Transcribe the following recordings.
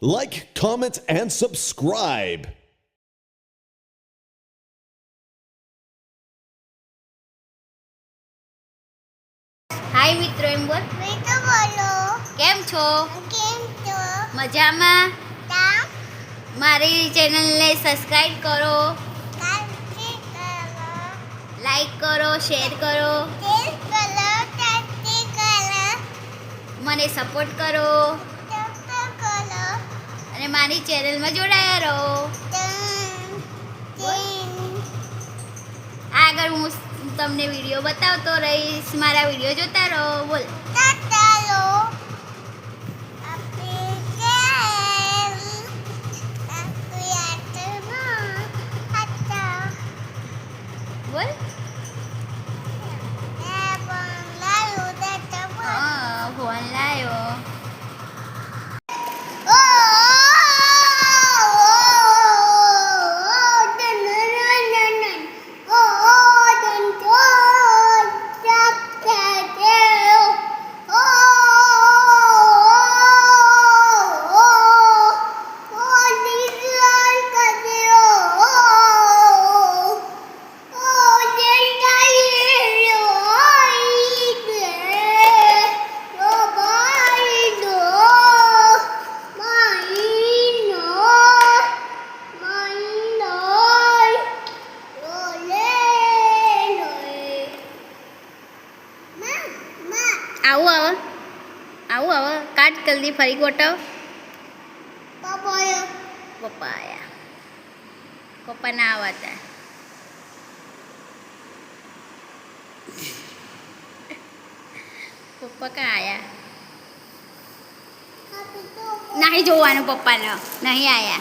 Like, comment, and subscribe. હાય મિત્રો, એમ બોલ. મિત્રો બોલો. કેમ છો? કેમ છો? મજામાં? તા મારી ચેનલને સબસ્ક્રાઇબ કરો, કાંતિ કરો. લાઈક કરો, શેર કરો, તેલ કરો, કાંતિ કરો. મને સપોર્ટ કરો ટપકો કરો. અને મારી ચેનલમાં જોડાયા રહો. તીન. આગળ હું તમને વિડીયો બતાવતો રહીશ. મારા વિડીયો જોતા રહો. બોલ. તાતાલો. આપી કેમ. આપી આટમાં. આટા. બોલ. એ બંગાળુ દેતો બોલ. હા, ફોન લાવ્યો. આવું આવે, આવું આવે. કાટ જલ્દી, ફરી ગોઠવ. પપ્પા આયા. પપ્પા ના આવતા. પપ્પા ક્યાં આયા? નહીં જોવાનું પપ્પાને, નહીં આયા.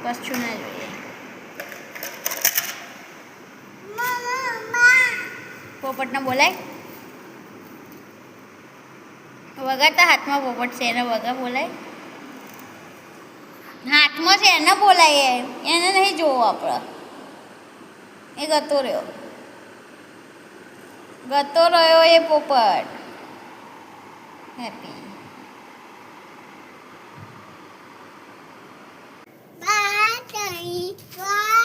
કશું ના જોઈએ. પોપટને બોલાય. વગાડતા હાથમાં પોપટ છે, એને વગા બોલાય. હાથમાં છે એને બોલાય, એને નહીં જોવો આપણે. એ ગતો રહ્યો એ પોપટ. હેપી. Bye.